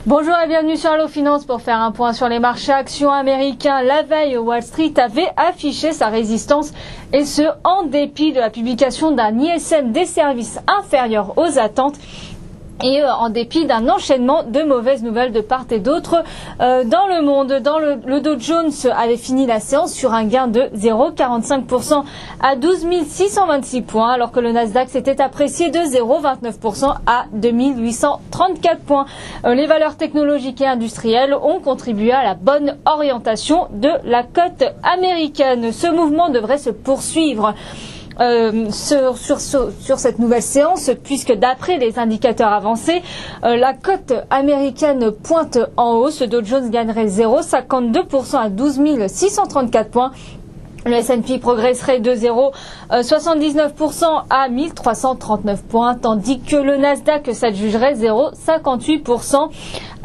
Bonjour et bienvenue sur Allo Finance pour faire un point sur les marchés actions américains. La veille, Wall Street avait affiché sa résistance et ce en dépit de la publication d'un ISM des services inférieur aux attentes. Et en dépit d'un enchaînement de mauvaises nouvelles de part et d'autre dans le monde. Le Dow Jones avait fini la séance sur un gain de 0,45% à 12 626 points, alors que le Nasdaq s'était apprécié de 0,29% à 2834 points. Les valeurs technologiques et industrielles ont contribué à la bonne orientation de la cote américaine. Ce mouvement devrait se poursuivre sur cette nouvelle séance, puisque d'après les indicateurs avancés, la cote américaine pointe en hausse. Le Dow Jones gagnerait 0,52% à 12 634 points. Le S&P progresserait de 0,79% à 1339 points, tandis que le Nasdaq s'adjugerait 0,58%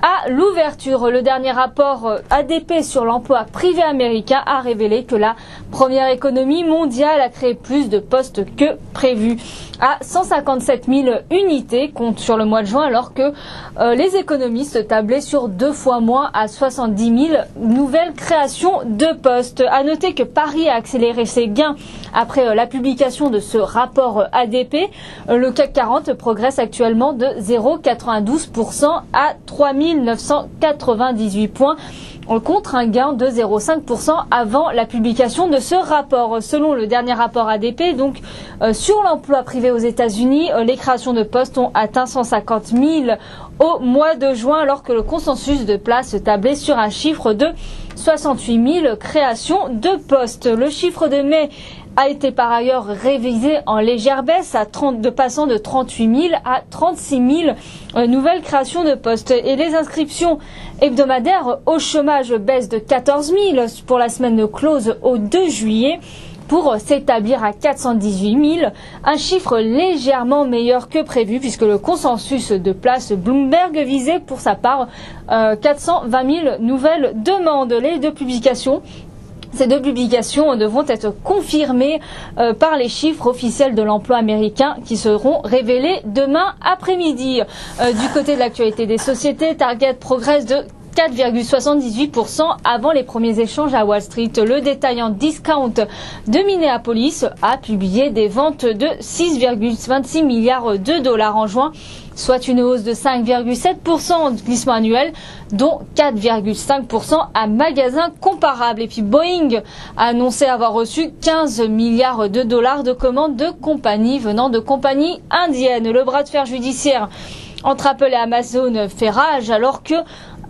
à l'ouverture. Le dernier rapport ADP sur l'emploi privé américain a révélé que la première économie mondiale a créé plus de postes que prévu, à 157 000 unités compte sur le mois de juin, alors que les économistes tablaient sur 2 fois moins, à 70 000 nouvelles créations de postes. À noter que Paris a accéléré ses gains après la publication de ce rapport ADP. Le CAC 40 progresse actuellement de 0,92% à 3 998 points, contre un gain de 0,5% avant la publication de ce rapport. Selon le dernier rapport ADP, donc sur l'emploi privé aux États-Unis, les créations de postes ont atteint 150 000 au mois de juin, alors que le consensus de place tablait sur un chiffre de 68 000 créations de postes. Le chiffre de mai a été par ailleurs révisé en légère baisse, passant de 38 000 à 36 000 nouvelles créations de postes. Et les inscriptions hebdomadaires au chômage baissent de 14 000 pour la semaine close au 2 juillet. Pour s'établir à 418 000, un chiffre légèrement meilleur que prévu, puisque le consensus de place Bloomberg visait pour sa part 420 000 nouvelles demandes. Ces deux publications devront être confirmées par les chiffres officiels de l'emploi américain qui seront révélés demain après-midi. Du côté de l'actualité des sociétés, Target progresse de 4,78% avant les premiers échanges à Wall Street. Le détaillant Discount de Minneapolis a publié des ventes de 6,26 milliards de dollars en juin, soit une hausse de 5,7% en glissement annuel, dont 4,5% à magasins comparables. Et puis Boeing a annoncé avoir reçu 15 milliards de dollars de commandes de compagnies venant de compagnies indiennes. Le bras de fer judiciaire entre Apple et Amazon fait rage, alors que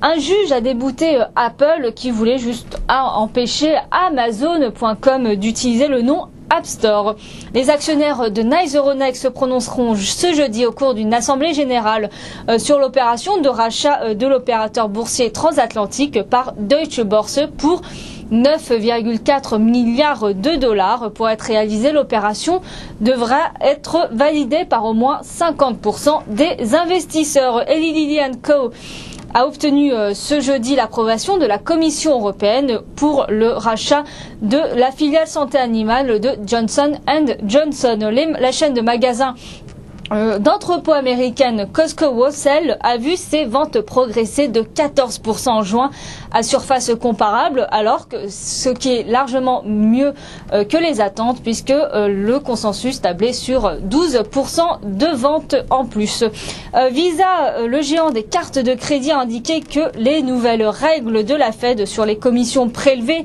un juge a débouté Apple qui voulait juste empêcher Amazon.com d'utiliser le nom App Store. Les actionnaires de Nice Euronext se prononceront ce jeudi au cours d'une assemblée générale sur l'opération de rachat de l'opérateur boursier transatlantique par Deutsche Börse pour 9,4 milliards de dollars. Pour être réalisée, l'opération devra être validée par au moins 50% des investisseurs. Eli Lilly & Co a obtenu ce jeudi l'approbation de la Commission européenne pour le rachat de la filiale santé animale de Johnson & Johnson. La chaîne de magasins d'entrepôt américaine Costco Wholesale a vu ses ventes progresser de 14% en juin à surface comparable, alors que ce qui est largement mieux que les attentes, puisque le consensus tablait sur 12% de ventes en plus. Visa, le géant des cartes de crédit, a indiqué que les nouvelles règles de la Fed sur les commissions prélevées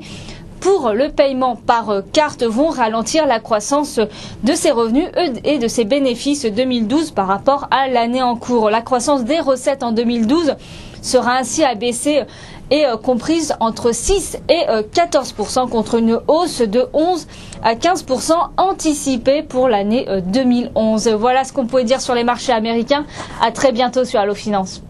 pour le paiement par carte vont ralentir la croissance de ses revenus et de ses bénéfices 2012 par rapport à l'année en cours. La croissance des recettes en 2012 sera ainsi abaissée et comprise entre 6 et 14% contre une hausse de 11 à 15% anticipée pour l'année 2011. Voilà ce qu'on pouvait dire sur les marchés américains. À très bientôt sur Allo Finance.